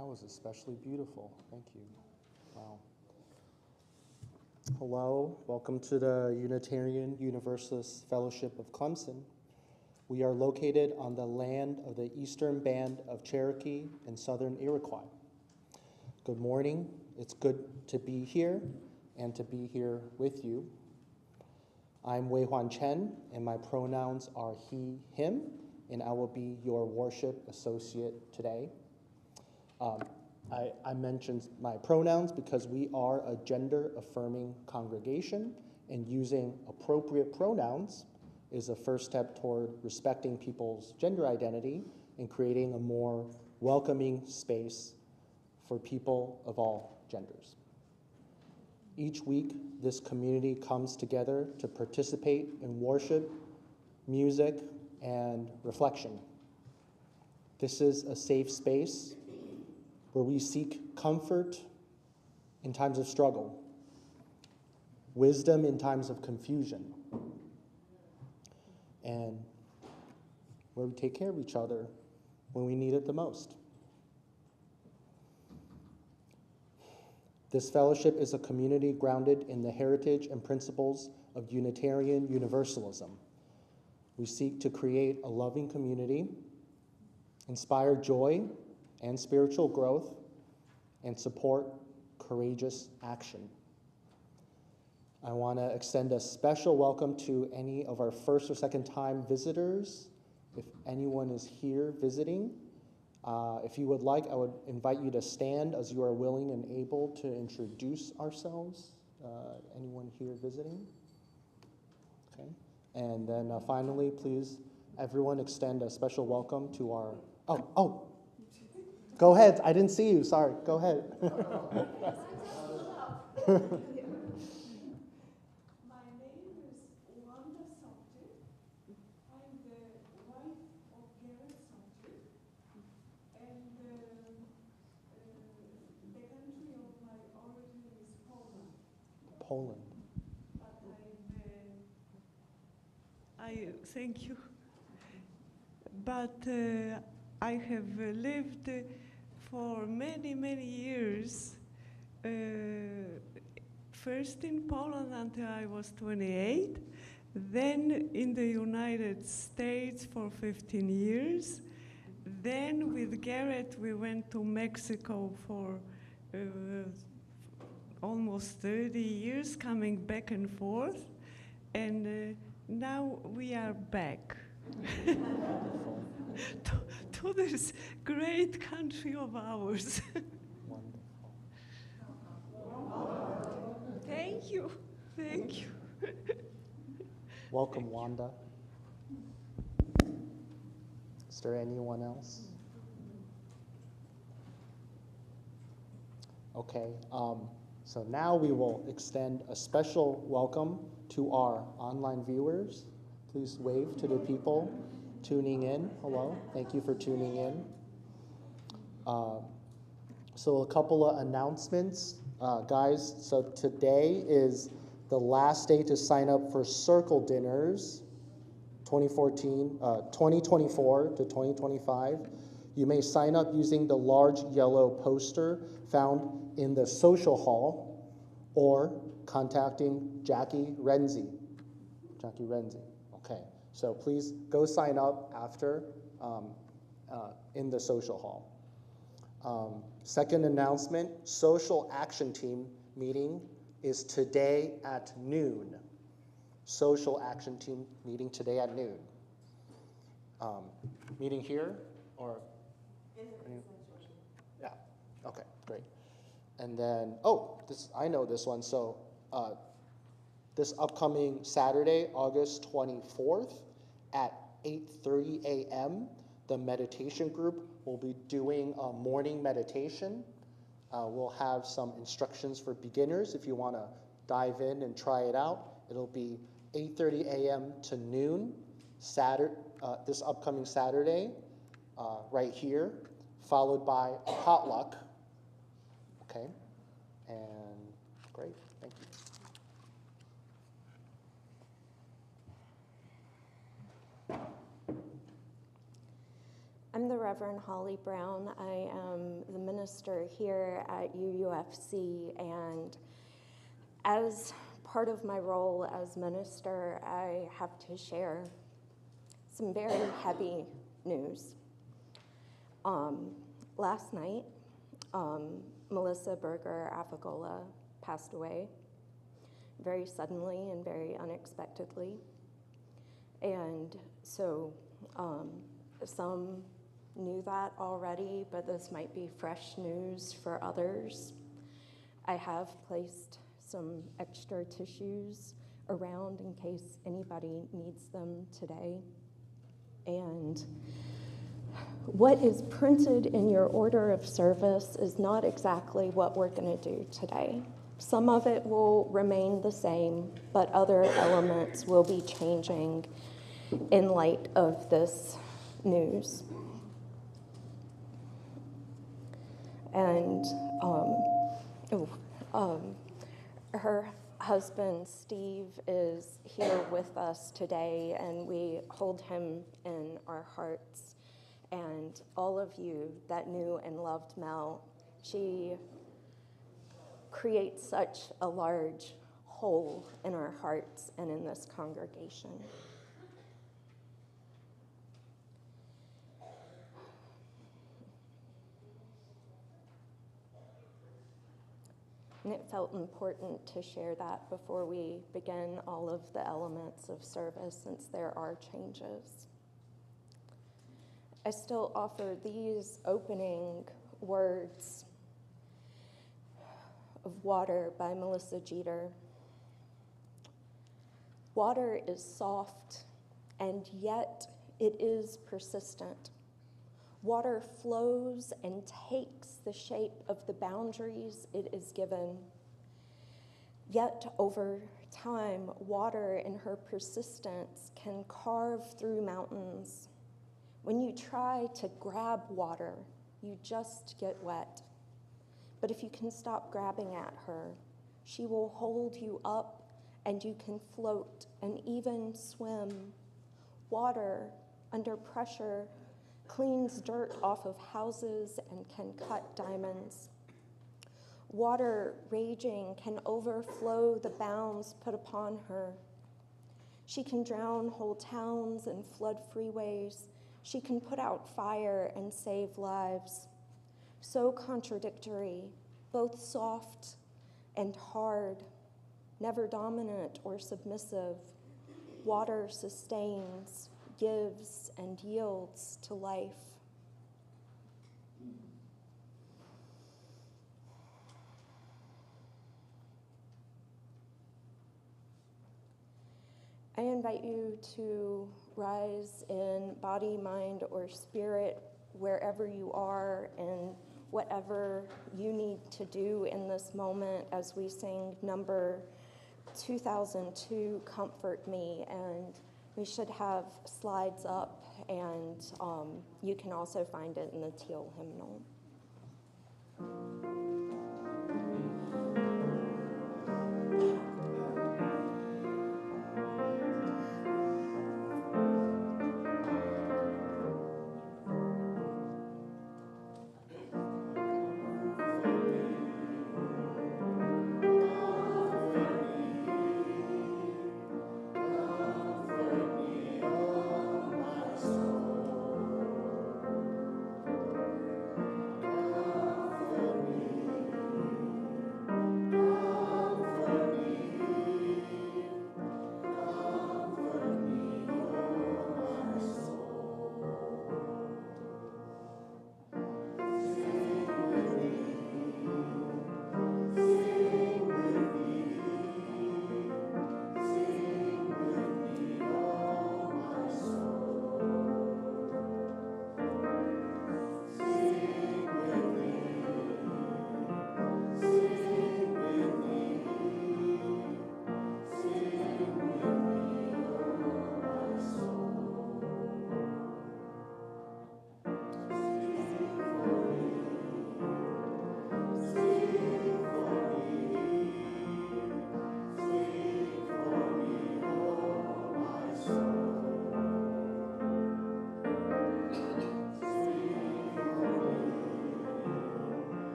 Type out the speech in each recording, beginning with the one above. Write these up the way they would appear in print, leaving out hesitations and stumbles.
That was especially beautiful. Thank you. Wow. Hello, welcome to the Unitarian Universalist Fellowship of Clemson. We are located on the land of the Eastern Band of Cherokee and Southern Iroquois. Good morning. It's good to be here and to be here with you. I'm Wei-Huan Chen, and my pronouns are he, him, and I will be your worship associate today. I mentioned my pronouns because we are a gender-affirming congregation, and using appropriate pronouns is a first step toward respecting people's gender identity and creating a more welcoming space for people of all genders. Each week, this community comes together to participate in worship, music, and reflection. This is a safe space where we seek comfort in times of struggle, wisdom in times of confusion, and where we take care of each other when we need it the most. This fellowship is a community grounded in the heritage and principles of Unitarian Universalism. We seek to create a loving community, inspire joy and spiritual growth, and support courageous action. I want to extend a special welcome to any of our first or second time visitors. If anyone is here visiting, if you would like, I would invite you to stand as you are willing and able to introduce ourselves. Anyone here visiting? Okay. And then finally, please, everyone extend a special welcome to our, go ahead, I didn't see you, sorry, go ahead. My name is Wanda Salter. I'm the wife of Garrett Salter. And the country of my origin is Poland. Poland. But thank you. But I have lived for many, many years, first in Poland until I was 28, then in the United States for 15 years. Then with Garrett, we went to Mexico for almost 30 years, coming back and forth. And now we are back to this great country of ours. Thank you. Thank you. Welcome, Wanda. Is there anyone else? Okay, so now we will extend a special welcome to our online viewers. Please wave to the people tuning in. Hello, thank you for tuning in. So a couple of announcements, guys. So today is the last day to sign up for Circle Dinners 2024 to 2025. You may sign up using the large yellow poster found in the social hall or contacting Jackie Renzi. Okay, so please go sign up after in the social hall. Second announcement, Social Action Team meeting is today at noon. Social Action Team meeting today at noon. Meeting here or? Yeah, okay, great. And then, I know this one. So this upcoming Saturday, August 24th at 8:30 a.m., the meditation group will be doing a morning meditation. We'll have some instructions for beginners if you want to dive in and try it out. It'll be 8:30 a.m. to noon, this upcoming Saturday, right here, followed by a potluck. Okay, and great, thank you. I'm the Reverend Holly Brown. I am the minister here at UUFC, and as part of my role as minister, I have to share some very heavy news. Last night, Melissa Berger Awadalla passed away very suddenly and very unexpectedly. And so some knew that already, but this might be fresh news for others. I have placed some extra tissues around in case anybody needs them today. And what is printed in your order of service is not exactly what we're going to do today. Some of it will remain the same, but other elements will be changing in light of this news. And her husband, Steve, is here with us today, and we hold him in our hearts. And all of you that knew and loved Mel, she creates such a large hole in our hearts and in this congregation. And it felt important to share that before we begin all of the elements of service, since there are changes. I still offer these opening words of Water by Melissa Jeter. Water is soft, and yet it is persistent. Water flows and takes the shape of the boundaries it is given. Yet over time, water in her persistence can carve through mountains. When you try to grab water, you just get wet. But if you can stop grabbing at her, she will hold you up and you can float and even swim. Water, under pressure, cleans dirt off of houses and can cut diamonds. Water, raging, can overflow the bounds put upon her. She can drown whole towns and flood freeways. She can put out fire and save lives. So contradictory, both soft and hard, never dominant or submissive. Water sustains, gives, and yields to life. I invite you to rise in body, mind, or spirit wherever you are and whatever you need to do in this moment as we sing number 2002, Comfort Me. And we should have slides up, and you can also find it in the teal hymnal.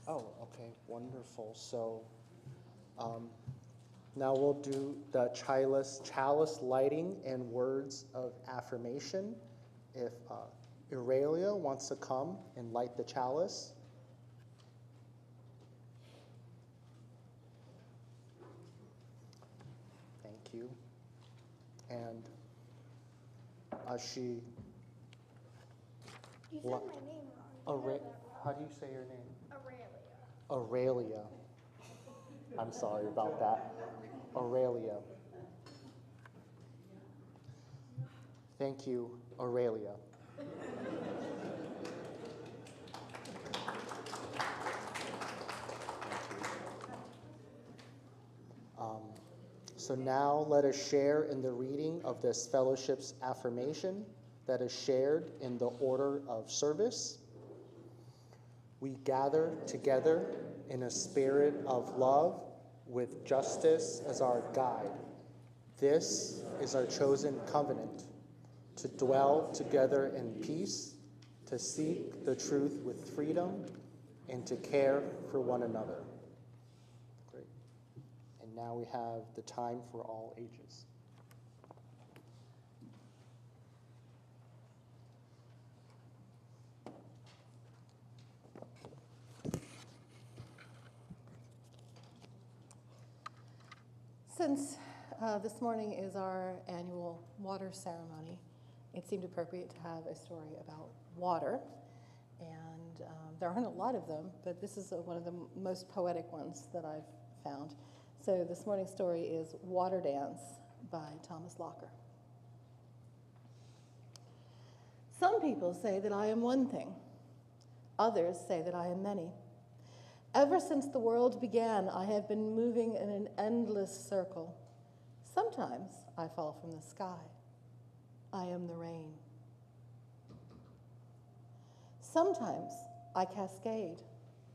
Oh, okay, wonderful. So now we'll do the chalice lighting and words of affirmation. If Aurelia wants to come and light the chalice. Thank you. And she... You said my name wrong. How do you say your name? Aurelia. Aurelia. I'm sorry about that. Aurelia. Thank you, Aurelia. So now let us share in the reading of this fellowship's affirmation that is shared in the order of service. We gather together in a spirit of love with justice as our guide. This is our chosen covenant, to dwell together in peace, to seek the truth with freedom, and to care for one another. Great. And now we have the time for all ages. Since this morning is our annual water ceremony, it seemed appropriate to have a story about water. And there aren't a lot of them, but this is one of the most poetic ones that I've found. So this morning's story is Water Dance by Thomas Locker. Some people say that I am one thing. Others say that I am many. Ever since the world began, I have been moving in an endless circle. Sometimes I fall from the sky. I am the rain. Sometimes I cascade.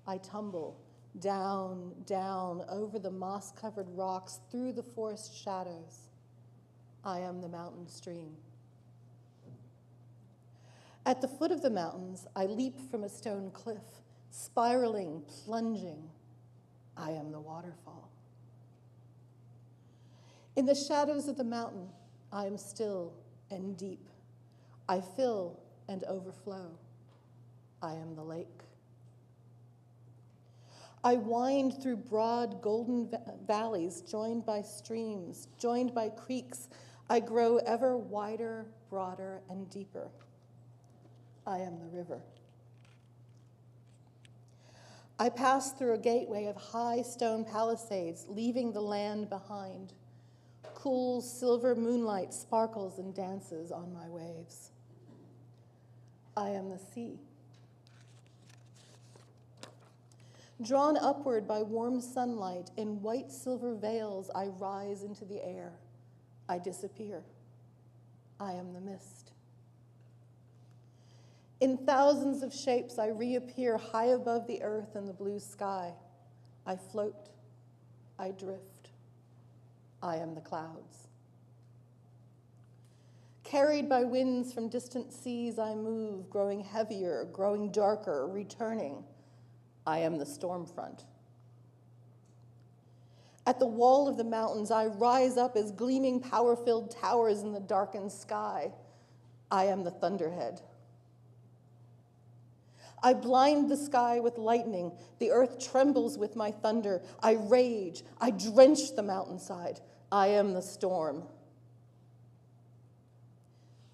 I tumble down, down over the moss-covered rocks, through the forest shadows. I am the mountain stream. At the foot of the mountains, I leap from a stone cliff, spiraling, plunging. I am the waterfall. In the shadows of the mountain, I am still and deep. I fill and overflow. I am the lake. I wind through broad golden valleys, joined by streams, joined by creeks. I grow ever wider, broader, and deeper. I am the river. I pass through a gateway of high stone palisades, leaving the land behind. Cool silver moonlight sparkles and dances on my waves. I am the sea. Drawn upward by warm sunlight, in white silver veils, I rise into the air. I disappear. I am the mist. In thousands of shapes, I reappear high above the earth and the blue sky. I float. I drift. I am the clouds. Carried by winds from distant seas, I move, growing heavier, growing darker, returning. I am the storm front. At the wall of the mountains, I rise up as gleaming, power-filled towers in the darkened sky. I am the thunderhead. I blind the sky with lightning. The earth trembles with my thunder. I rage. I drench the mountainside. I am the storm.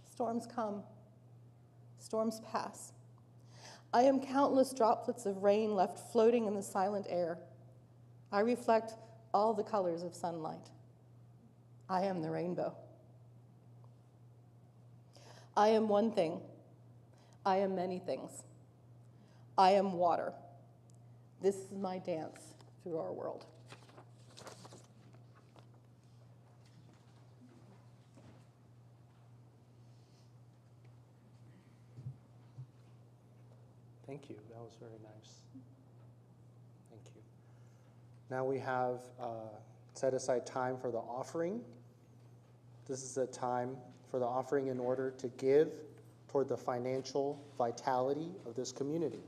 Storms come. Storms pass. I am countless droplets of rain left floating in the silent air. I reflect all the colors of sunlight. I am the rainbow. I am one thing. I am many things. I am water. This is my dance through our world. Thank you. That was very nice. Thank you. Now we have set aside time for the offering. This is a time for the offering in order to give toward the financial vitality of this community.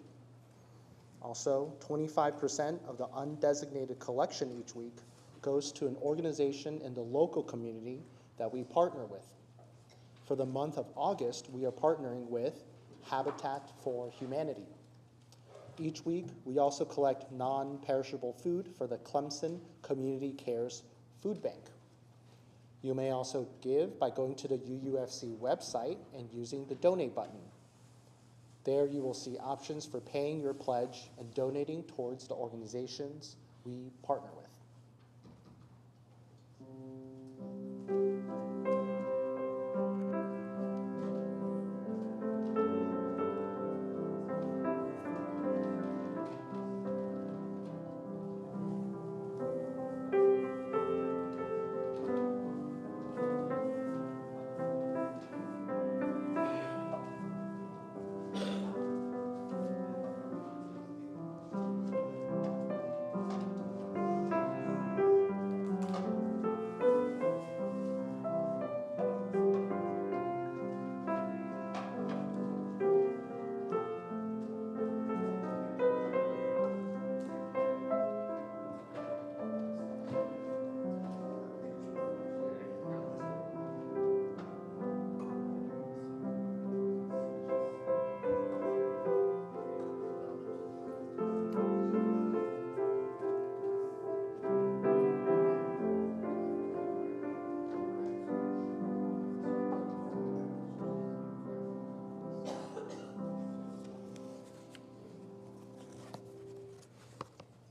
Also, 25% of the undesignated collection each week goes to an organization in the local community that we partner with. For the month of August, we are partnering with Habitat for Humanity. Each week, we also collect non-perishable food for the Clemson Community Cares Food Bank. You may also give by going to the UUFC website and using the donate button. There you will see options for paying your pledge and donating towards the organizations we partner with.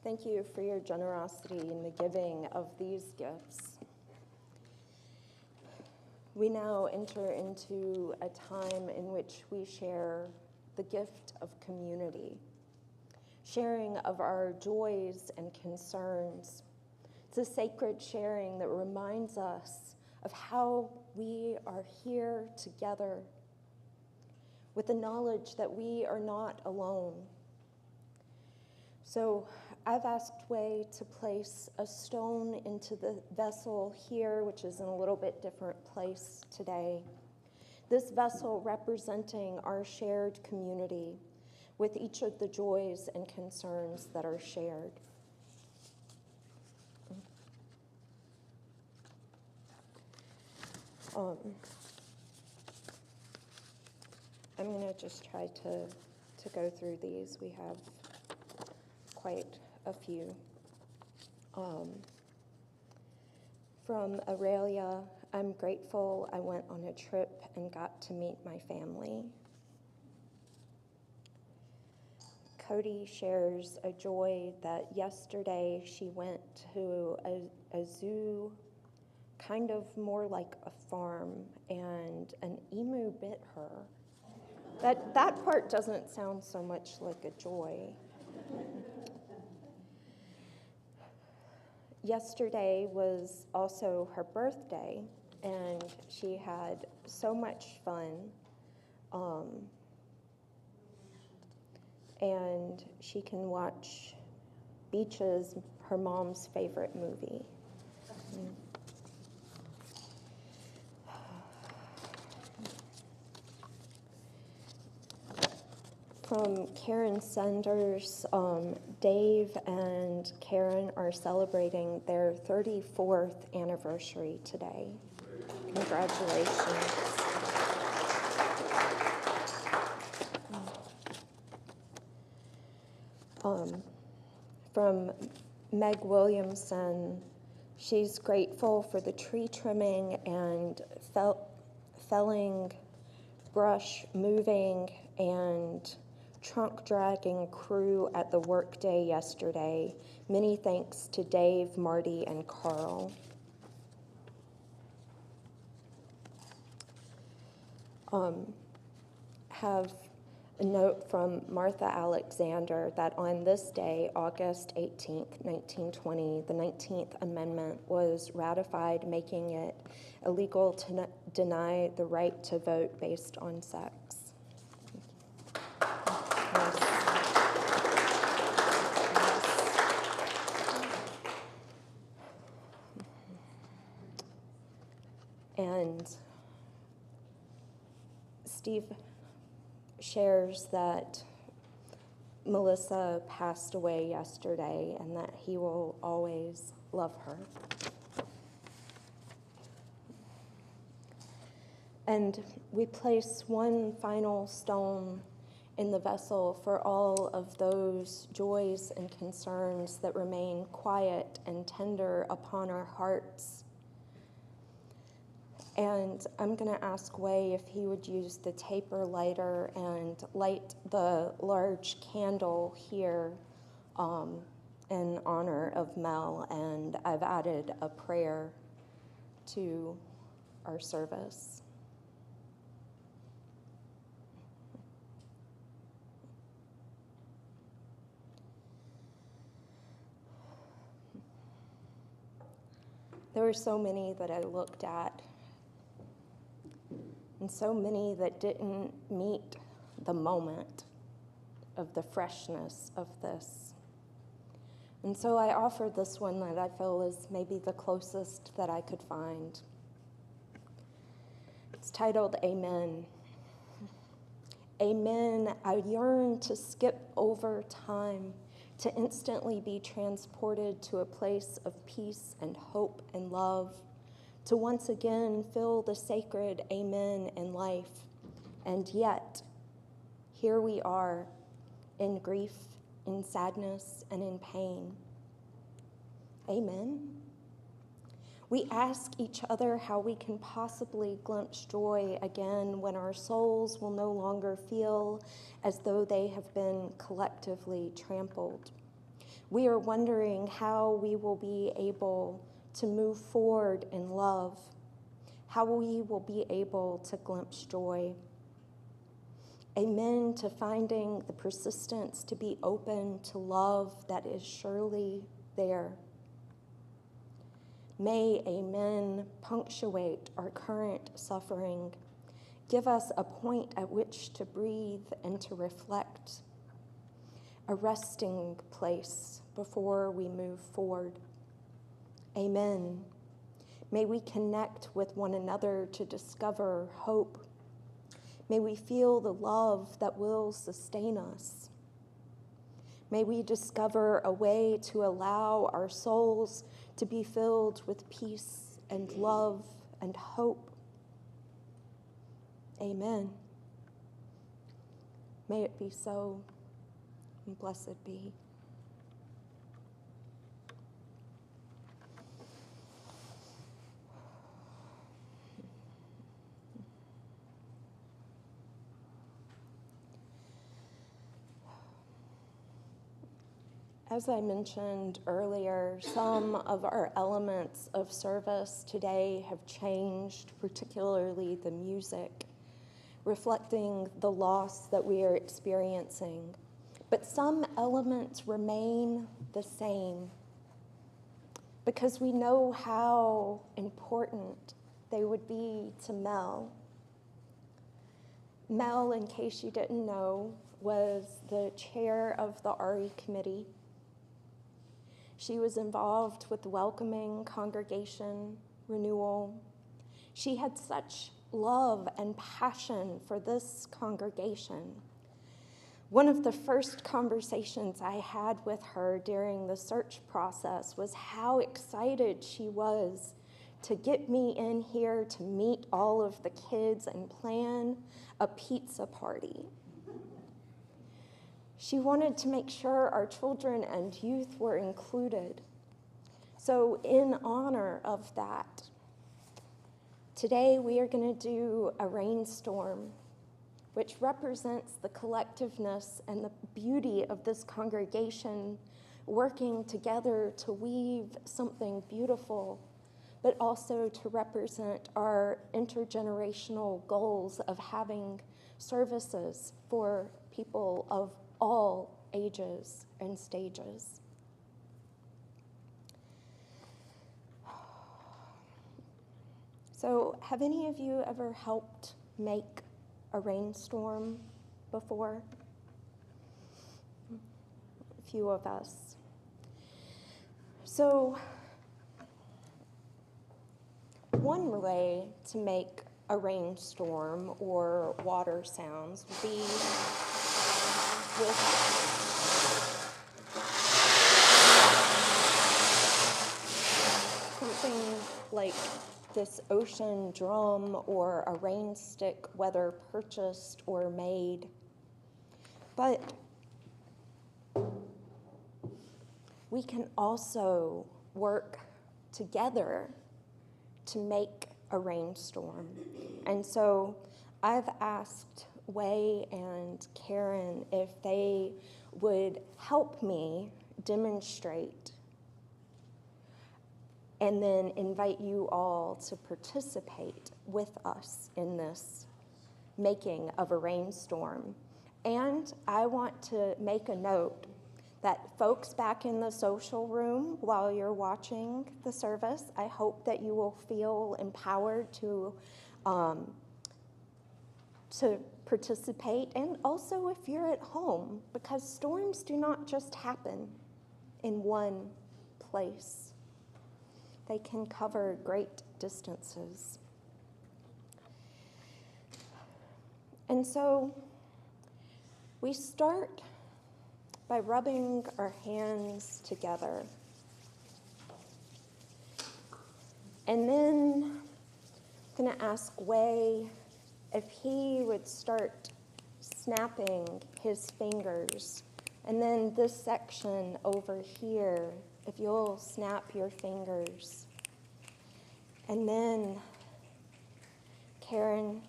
Thank you for your generosity in the giving of these gifts. We now enter into a time in which we share the gift of community, sharing of our joys and concerns. It's a sacred sharing that reminds us of how we are here together with the knowledge that we are not alone. So I've asked Wei to place a stone into the vessel here, which is in a little bit different place today. This vessel representing our shared community with each of the joys and concerns that are shared. I'm going to just try to go through these. We have quite a few. From Aurelia, I'm grateful I went on a trip and got to meet my family. Cody shares a joy that yesterday she went to a zoo, kind of more like a farm, and an emu bit her. That part doesn't sound so much like a joy. Yesterday was also her birthday, and she had so much fun. And she can watch Beaches, her mom's favorite movie. From Karen Sanders, Dave and Karen are celebrating their 34th anniversary today. Congratulations. From Meg Williamson, she's grateful for the tree trimming and felling, brush moving, and trunk dragging crew at the workday yesterday. Many thanks to Dave, Marty, and Carl. Have a note from Martha Alexander that on this day, August 18th, 1920, the 19th Amendment was ratified, making it illegal to deny the right to vote based on sex. And Steve shares that Melissa passed away yesterday and that he will always love her. And we place one final stone in the vessel for all of those joys and concerns that remain quiet and tender upon our hearts. And I'm going to ask Wei if he would use the taper lighter and light the large candle here in honor of Mel. And I've added a prayer to our service. There were so many that I looked at, and so many that didn't meet the moment of the freshness of this. And so I offered this one that I feel is maybe the closest that I could find. It's titled Amen. Amen, I yearn to skip over time, to instantly be transported to a place of peace and hope and love, to once again feel the sacred amen in life. And yet, here we are, in grief, in sadness, and in pain. Amen. We ask each other how we can possibly glimpse joy again when our souls will no longer feel as though they have been collectively trampled. We are wondering how we will be able to move forward in love, how we will be able to glimpse joy. Amen to finding the persistence to be open to love that is surely there. May amen punctuate our current suffering. Give us a point at which to breathe and to reflect, a resting place before we move forward. Amen. May we connect with one another to discover hope. May we feel the love that will sustain us. May we discover a way to allow our souls to be filled with peace and love and hope. Amen. May it be so, and blessed be. As I mentioned earlier, some of our elements of service today have changed, particularly the music, reflecting the loss that we are experiencing. But some elements remain the same because we know how important they would be to Mel. Mel, in case you didn't know, was the chair of the RE committee. She was involved with welcoming congregation renewal. She had such love and passion for this congregation. One of the first conversations I had with her during the search process was how excited she was to get me in here to meet all of the kids and plan a pizza party. She wanted to make sure our children and youth were included. So in honor of that, today we are going to do a rainstorm, which represents the collectiveness and the beauty of this congregation working together to weave something beautiful, but also to represent our intergenerational goals of having services for people of all ages and stages. So, have any of you ever helped make a rainstorm before? A few of us. So, one way to make a rainstorm or water sounds would be with something like this ocean drum or a rain stick, whether purchased or made. But we can also work together to make a rainstorm. And so I've asked Wei and Karen if they would help me demonstrate and then invite you all to participate with us in this making of a rainstorm. And I want to make a note that folks back in the social room, while you're watching the service, I hope that you will feel empowered to participate, and also if you're at home, because storms do not just happen in one place. They can cover great distances. And so we start by rubbing our hands together. And then I'm going to ask Wei if he would start snapping his fingers. And then this section over here, if you'll snap your fingers. And then, Karen,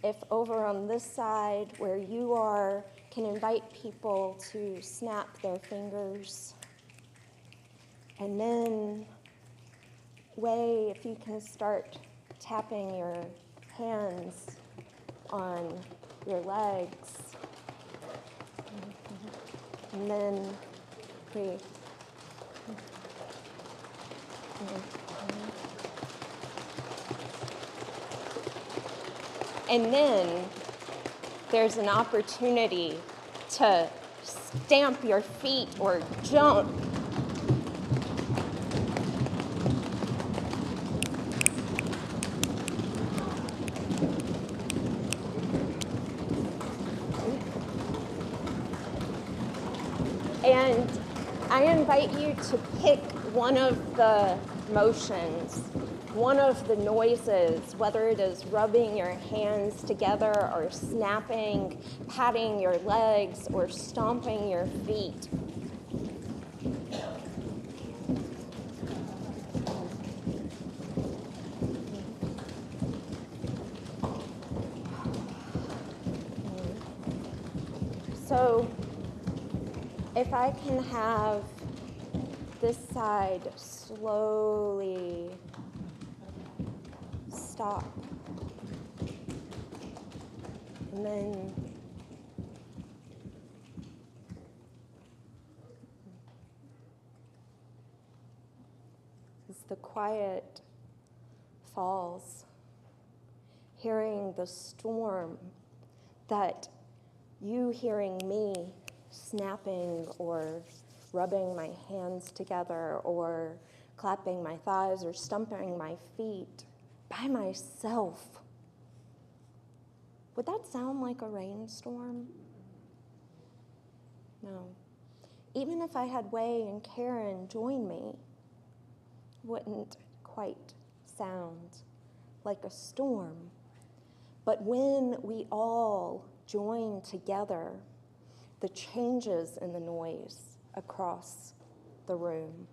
if over on this side where you are, can invite people to snap their fingers. And then, Wei, if you can start tapping your hands on your legs. And then we and then there's an opportunity to stamp your feet or jump. And I invite you to pick one of the motions, one of the noises, whether it is rubbing your hands together or snapping, patting your legs, or stomping your feet. So, if I can have this side slowly stop. And then as the quiet falls, hearing the storm, that you hearing me snapping or rubbing my hands together or clapping my thighs or stomping my feet by myself. Would that sound like a rainstorm? No. Even if I had Wei and Karen join me, it wouldn't quite sound like a storm. But when we all join together, the changes in the noise across the room,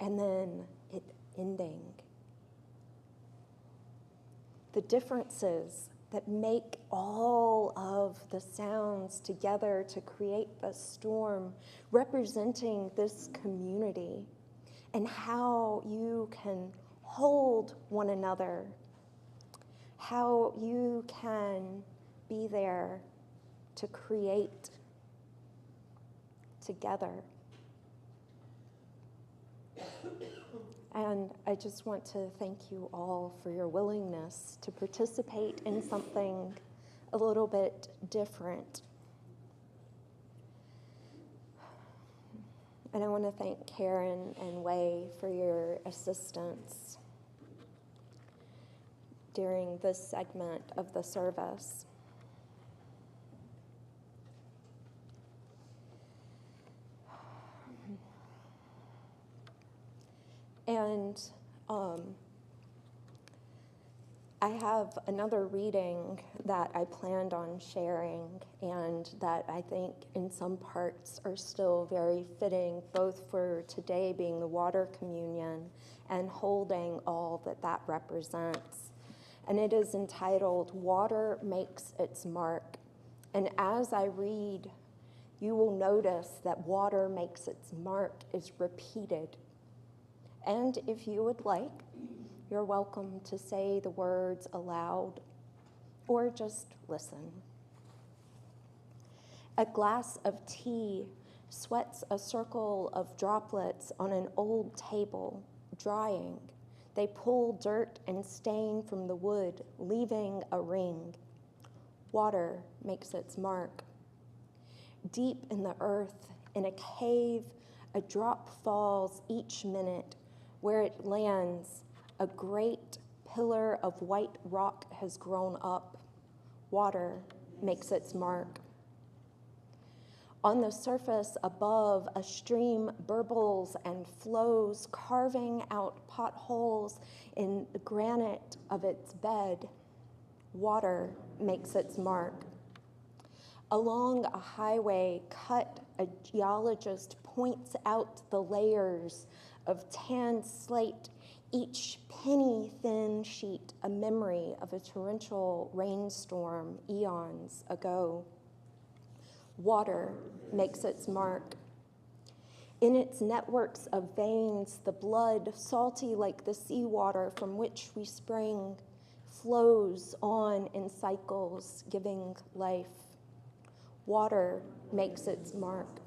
and then it ending. The differences that make all of the sounds together to create the storm, representing this community, and how you can hold one another, how you can be there to create together. And I just want to thank you all for your willingness to participate in something a little bit different. And I want to thank Karen and Wei for your assistance. during this segment of the service. And I have another reading that I planned on sharing and that I think in some parts are still very fitting, both for today being the water communion and holding all that that represents. And it is entitled, "Water Makes Its Mark." And as I read, you will notice that water makes its mark is repeated. And if you would like, you're welcome to say the words aloud or just listen. A glass of tea sweats a circle of droplets on an old table, drying. They pull dirt and stain from the wood, leaving a ring. Water makes its mark. Deep in the earth, in a cave, a drop falls each minute. Where it lands, a great pillar of white rock has grown up. Water makes its mark. On the surface above, a stream burbles and flows, carving out potholes in the granite of its bed. Water makes its mark. Along a highway cut, a geologist points out the layers of tanned slate, each penny-thin sheet a memory of a torrential rainstorm eons ago. Water makes its mark. In its networks of veins, the blood, salty like the seawater from which we spring, flows on in cycles, giving life. Water makes its mark.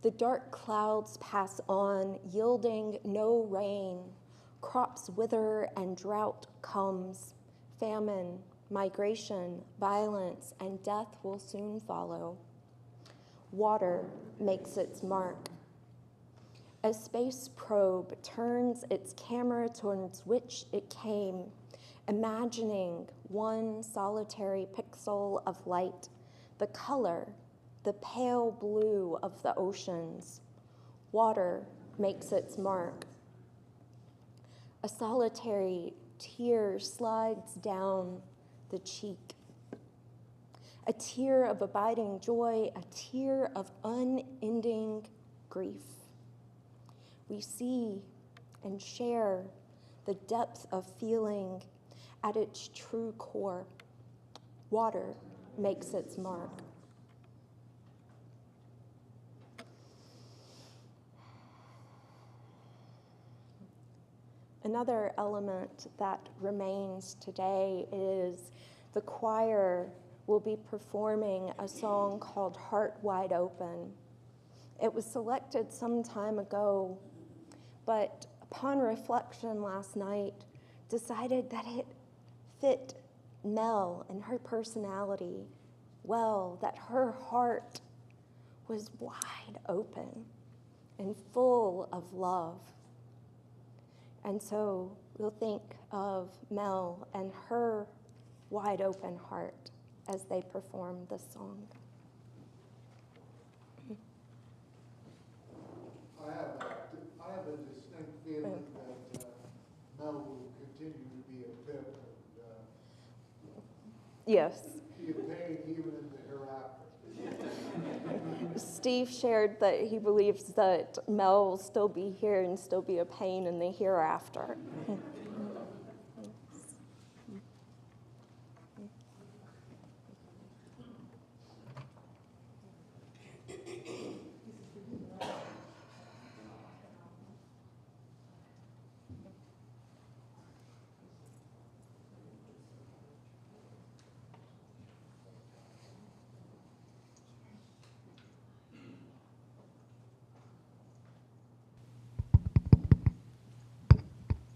The dark clouds pass on, yielding no rain. Crops wither and drought comes. Famine, migration, violence, and death will soon follow. Water makes its mark. A space probe turns its camera towards which it came, imagining one solitary pixel of light, the color, the pale blue of the oceans. Water makes its mark. A solitary tear slides down the cheek. A tear of abiding joy, a tear of unending grief. We see and share the depth of feeling at its true core. Water makes its mark. Another element that remains today is the choir will be performing a song called Heart Wide Open. It was selected some time ago, but upon reflection last night, decided that it fit Mel and her personality well, that her heart was wide open and full of love. And so we'll think of Mel and her wide open heart as they perform this song. I have a distinct feeling that Mel will continue to be a pip and Yes. be a pain even in the hereafter. Steve shared that he believes that Mel will still be here and still be a pain in the hereafter.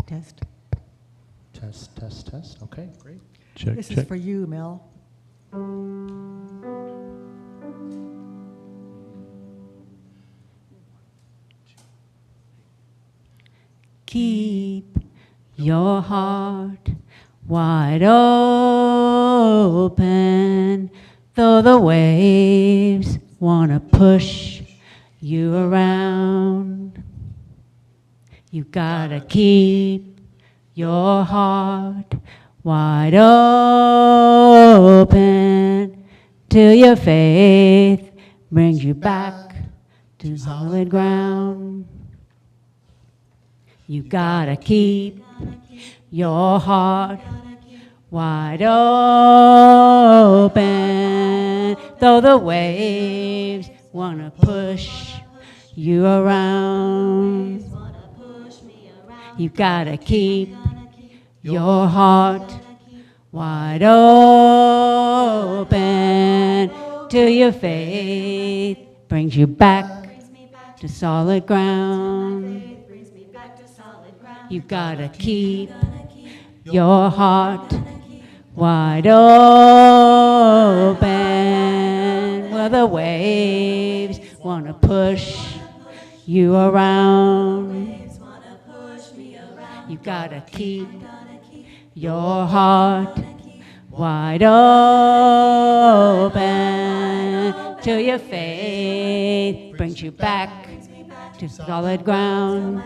Test. Test, test, test. Okay, great. Check, This check. is for you, Mel. Keep your heart wide open, though the waves wanna push you around. You gotta keep your heart wide open till your faith brings you back to solid ground. You gotta keep your heart wide open, though the waves wanna push you around. You gotta keep your heart wide open till your faith brings you back to solid ground. You gotta keep your heart wide open where the waves wanna push you around. You gotta keep your heart wide open till your faith brings you back to solid ground.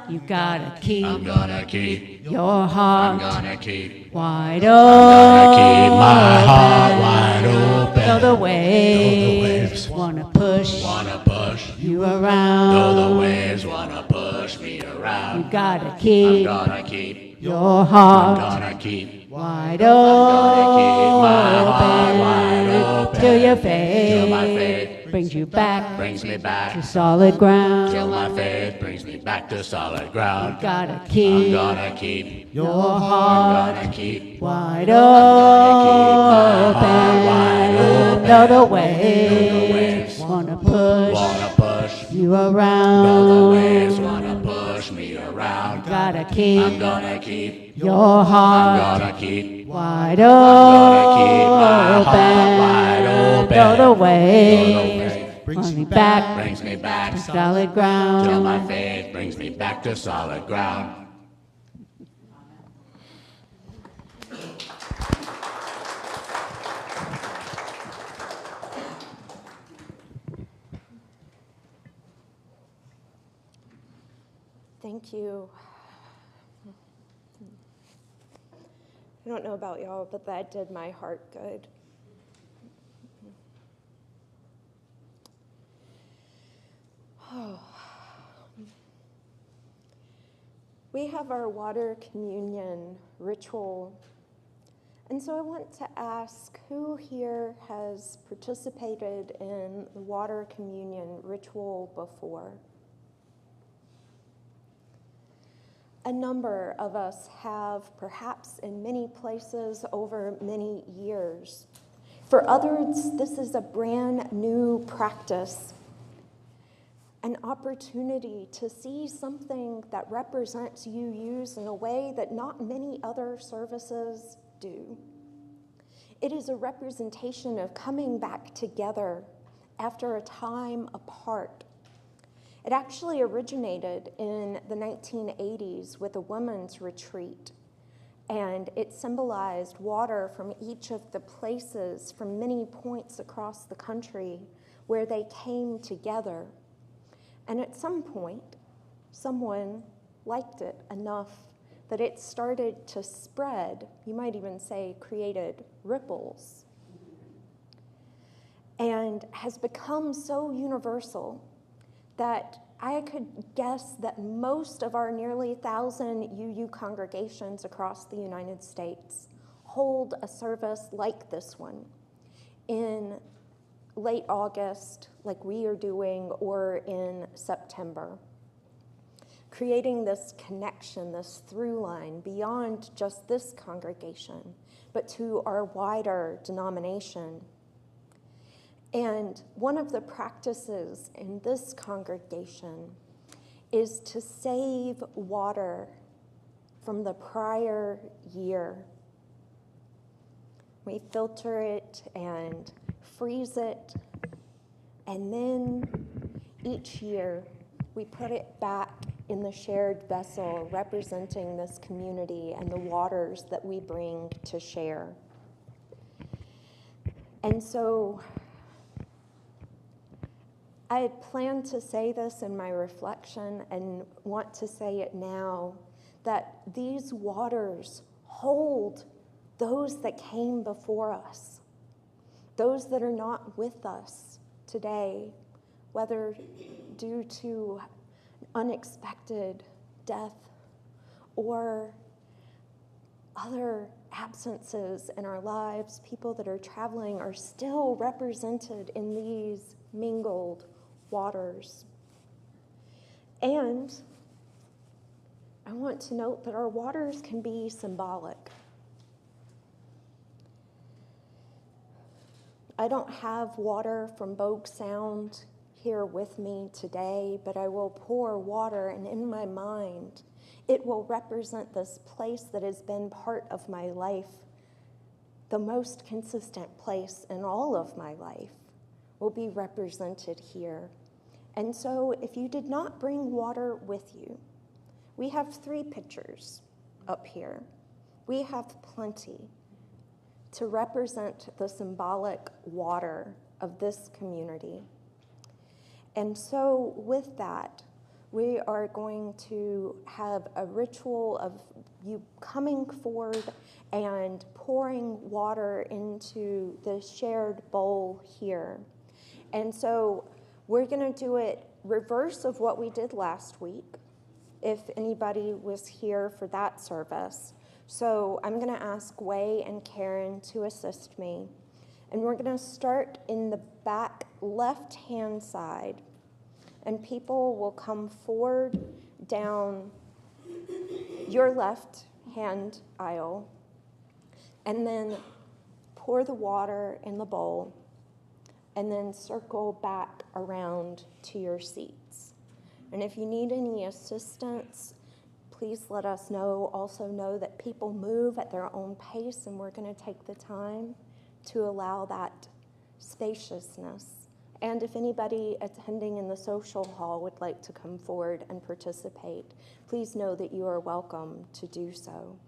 You gotta keep, I'm gonna keep your heart I'm gonna keep wide gonna open. keep my heart wide open. Though the waves wanna push Though you the around. waves wanna push me around. You gotta I'm keep gonna keep your I'm heart gonna keep wide my heart wide open open till your till my faith faith brings you back brings me back to solid ground. till my faith brings me back to solid ground. You gotta I'm keep gonna keep your I'm heart gonna keep wide heart wide open. open. Though the waves waves wanna push wanna push you though the around. waves wanna push me around. Gotta I'm keep gonna keep your I'm heart gonna keep wide gonna keep my heart wide open. open. Though the Though the waves waves brings me back brings me back to solid till ground. my faith brings me back to solid ground. Thank you. I don't know about y'all, but that did my heart good. We have our water communion ritual. And so I want to ask who here has participated in the water communion ritual before? A number of us have, perhaps in many places over many years. For others, this is a brand new practice, an opportunity to see something that represents UUs in a way that not many other services do. It is a representation of coming back together after a time apart. It actually originated in the 1980s with a women's retreat, and it symbolized water from each of the places from many points across the country where they came together. And at some point, someone liked it enough that it started to spread, you might even say created ripples, and has become so universal that I could guess that most of our nearly 1,000 UU congregations across the United States hold a service like this one in late August, like we are doing, or in September, creating this connection, this through line beyond just this congregation, but to our wider denomination. And one of the practices in this congregation is to save water from the prior year. We filter it and freeze it, and then each year we put it back in the shared vessel representing this community and the waters that we bring to share. And so I had planned to say this in my reflection and want to say it now, that these waters hold those that came before us, those that are not with us today, whether due to unexpected death or other absences in our lives. People that are traveling are still represented in these mingled waters. And I want to note that our waters can be symbolic. I don't have water from Bogue Sound here with me today, but I will pour water, and in my mind, it will represent this place that has been part of my life. The most consistent place in all of my life will be represented here. And so if you did not bring water with you, we have 3 pitchers up here. We have plenty to represent the symbolic water of this community. And so with that, we are going to have a ritual of you coming forward and pouring water into the shared bowl here. And so we're going to do it reverse of what we did last week, if anybody was here for that service. So I'm going to ask Wei and Karen to assist me. And we're going to start in the back left-hand side. And people will come forward down your left-hand aisle and then pour the water in the bowl and then circle back around to your seats. And if you need any assistance, please let us know. Also know that people move at their own pace, and we're going to take the time to allow that spaciousness. And if anybody attending in the social hall would like to come forward and participate, please know that you are welcome to do so.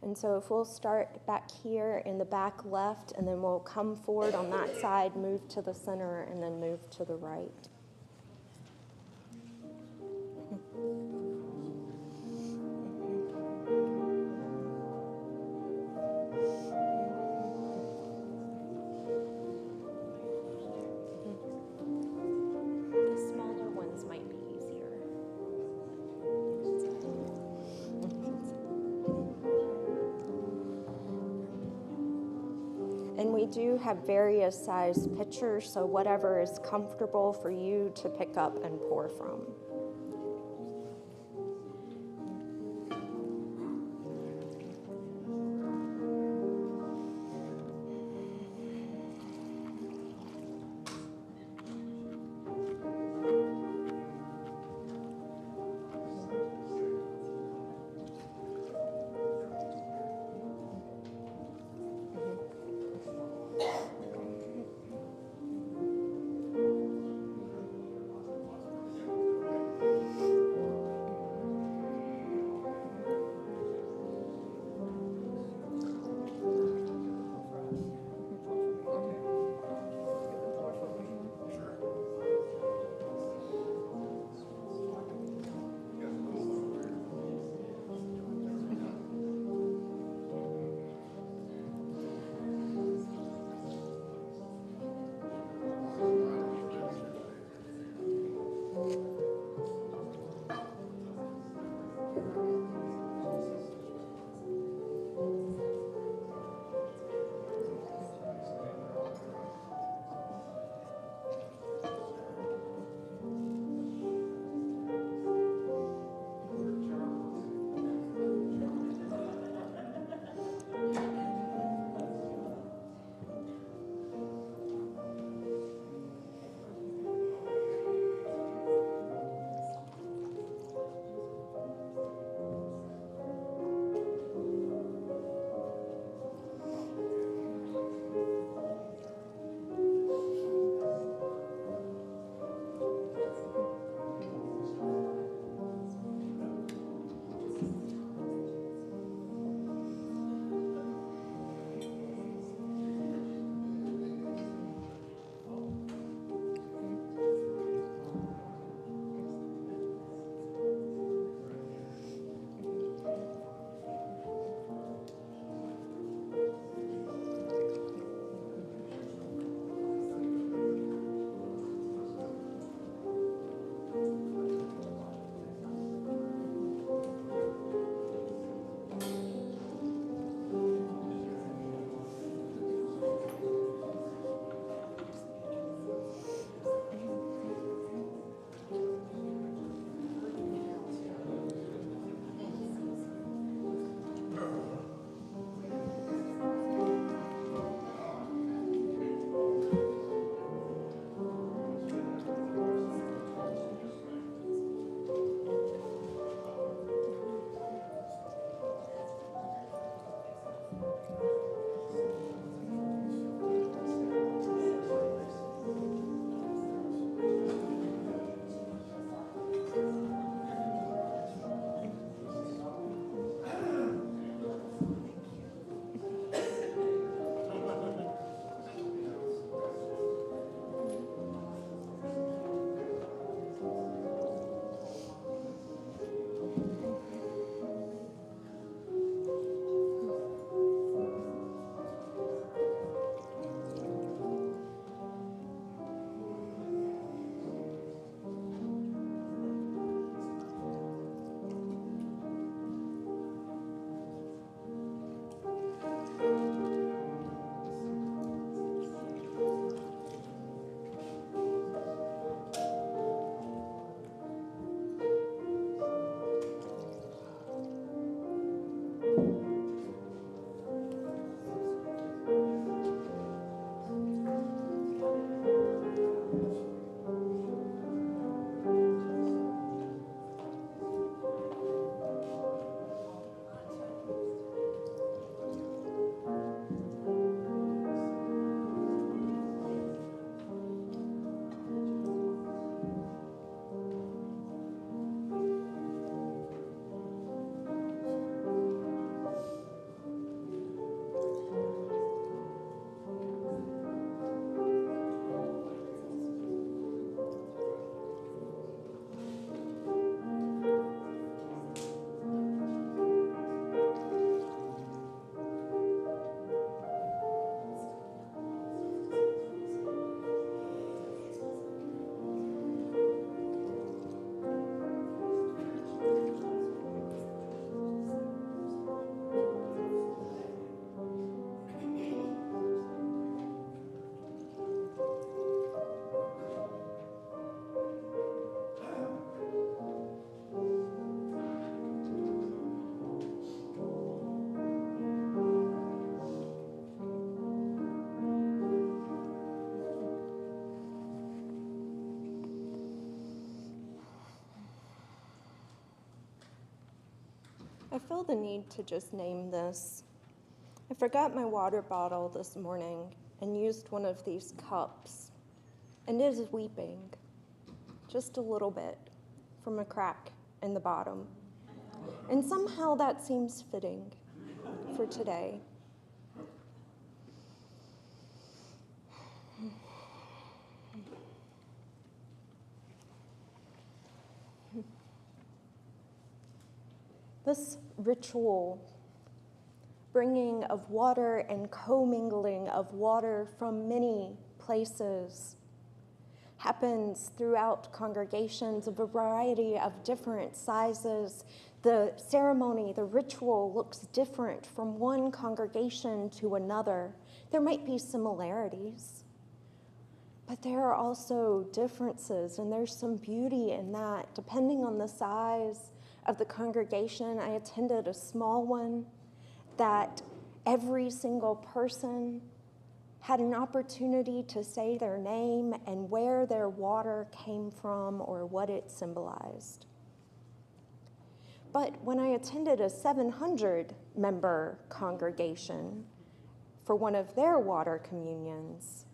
And so if we'll start back here in the back left, and then we'll come forward on that side, move to the center, and then move to the right. We do have various size pitchers, so whatever is comfortable for you to pick up and pour from. feel the need to just name this. I forgot my water bottle this morning and used one of these cups, and it is weeping, just a little bit, from a crack in the bottom. And somehow that seems fitting for today. This ritual, bringing of water and commingling of water from many places, happens throughout congregations of a variety of different sizes. The ceremony, the ritual looks different from one congregation to another. There might be similarities, but there are also differences, and there's some beauty in that, depending on the size of the congregation. I attended a small one that every single person had an opportunity to say their name and where their water came from or what it symbolized. But when I attended a 700-member congregation for one of their water communions,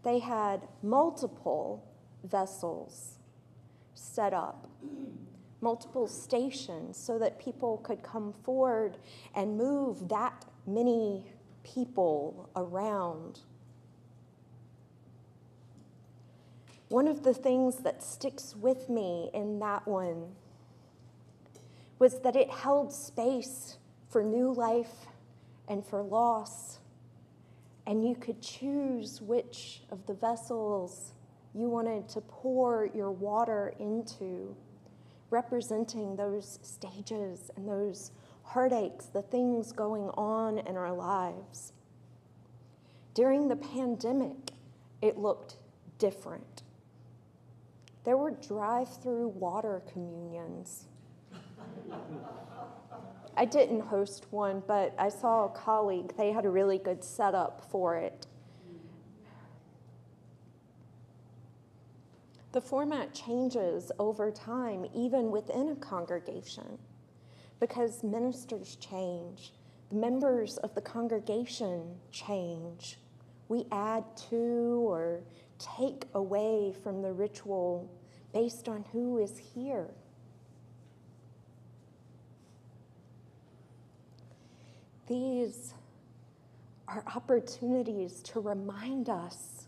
they had multiple vessels set up, multiple stations, so that people could come forward and move that many people around. One of the things that sticks with me in that one was that it held space for new life and for loss, and you could choose which of the vessels you wanted to pour your water into, representing those stages and those heartaches, the things going on in our lives. During the pandemic, it looked different. There were drive-through water communions. I didn't host one, but I saw a colleague. They had a really good setup for it. The format changes over time, even within a congregation, because ministers change. The members of the congregation change. We add to or take away from the ritual based on who is here. These are opportunities to remind us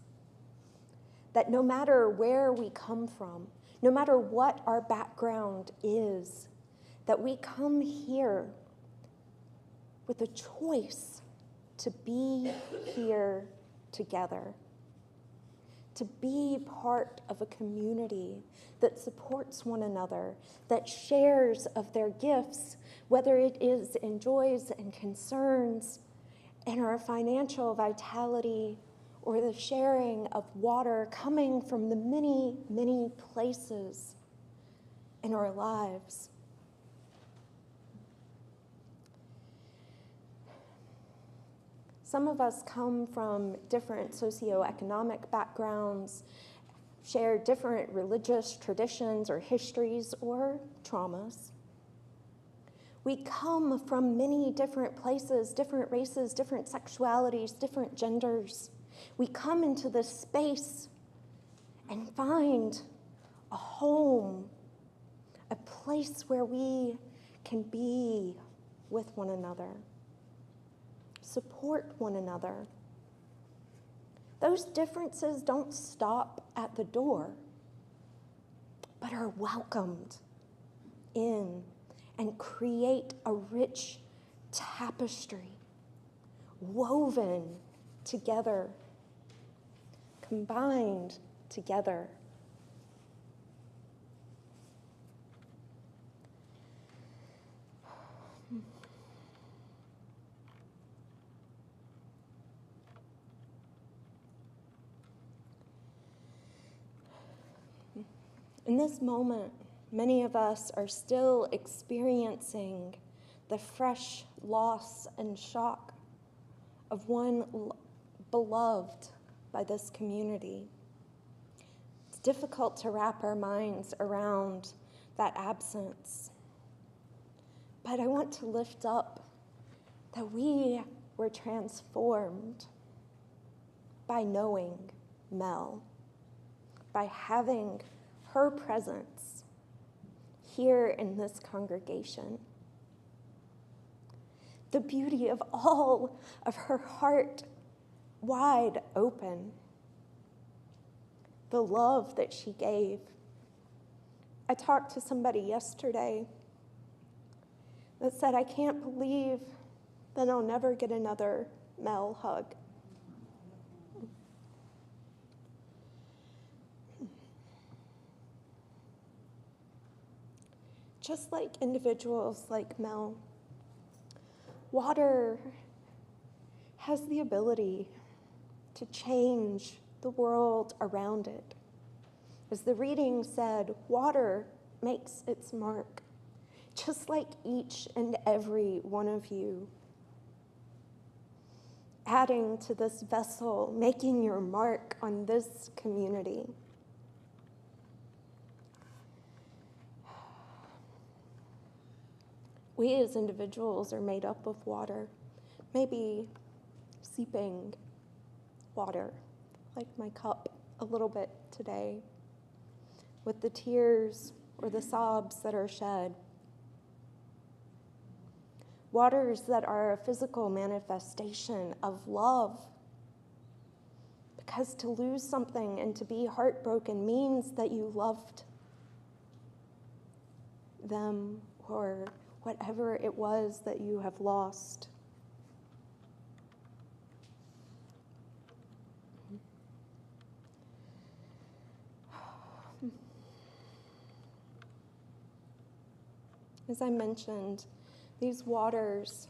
that no matter where we come from, no matter what our background is, that we come here with a choice to be here together, to be part of a community that supports one another, that shares of their gifts, whether it is in joys and concerns, in our financial vitality, or the sharing of water coming from the many, many places in our lives. Some of us come from different socioeconomic backgrounds, share different religious traditions or histories or traumas. We come from many different places, different races, different sexualities, different genders. We come into this space and find a home, a place where we can be with one another, support one another. Those differences don't stop at the door, but are welcomed in and create a rich tapestry woven together, combined together. In this moment, many of us are still experiencing the fresh loss and shock of one beloved by this community. It's difficult to wrap our minds around that absence. But I want to lift up that we were transformed by knowing Mel, by having her presence here in this congregation. The beauty of all of her heart wide open, the love that she gave. I talked to somebody yesterday that said, I can't believe that I'll never get another Mel hug. Just like individuals like Mel, water has the ability to change the world around it. As the reading said, water makes its mark, just like each and every one of you. Adding to this vessel, making your mark on this community. We as individuals are made up of water, maybe seeping water, like my cup a little bit today, with the tears or the sobs that are shed. Waters that are a physical manifestation of love. Because to lose something and to be heartbroken means that you loved them or whatever it was that you have lost. As I mentioned, these waters,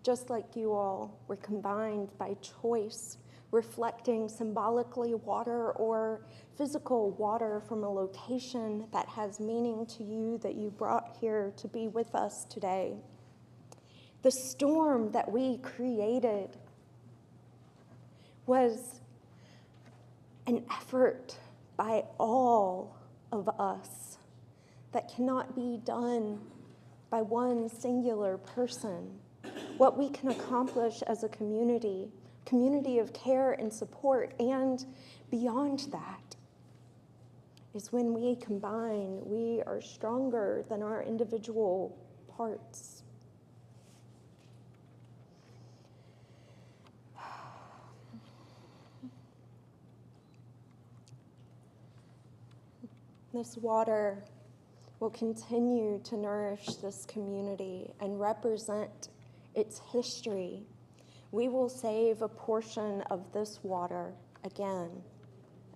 just like you all, were combined by choice, reflecting symbolically water or physical water from a location that has meaning to you that you brought here to be with us today. The storm that we created was an effort by all of us that cannot be done by one singular person. What we can accomplish as a community of care and support, and beyond that, is when we combine, we are stronger than our individual parts. This water will continue to nourish this community and represent its history. We will save a portion of this water again,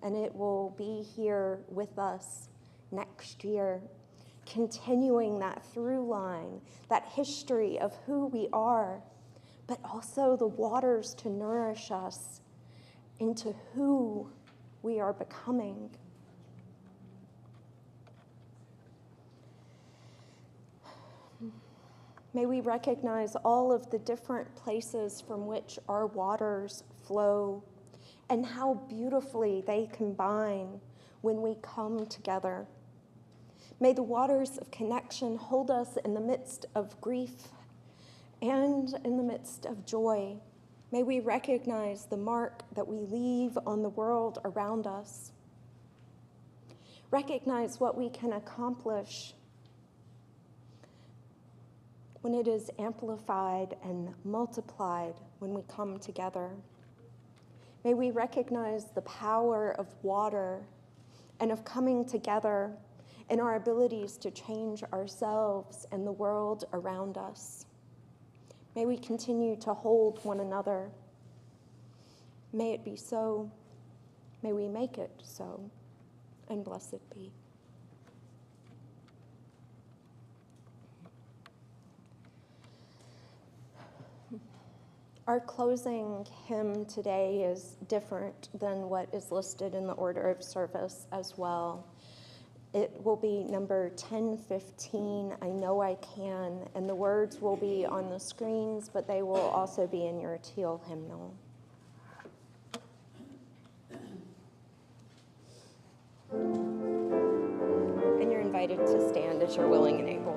and it will be here with us next year, continuing that through line, that history of who we are, but also the waters to nourish us into who we are becoming. May we recognize all of the different places from which our waters flow and how beautifully they combine when we come together. May the waters of connection hold us in the midst of grief and in the midst of joy. May we recognize the mark that we leave on the world around us. Recognize what we can accomplish when it is amplified and multiplied when we come together. May we recognize the power of water and of coming together in our abilities to change ourselves and the world around us. May we continue to hold one another. May it be so. May we make it so. And blessed be. Our closing hymn today is different than what is listed in the order of service as well. It will be number 1015, I Know I Can, and the words will be on the screens, but they will also be in your teal hymnal. And you're invited to stand as you're willing and able.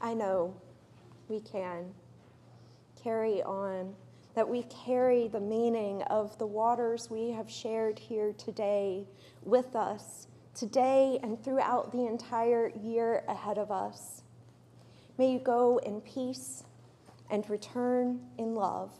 I know we can carry on, that we carry the meaning of the waters we have shared here today with us, today and throughout the entire year ahead of us. May you go in peace and return in love.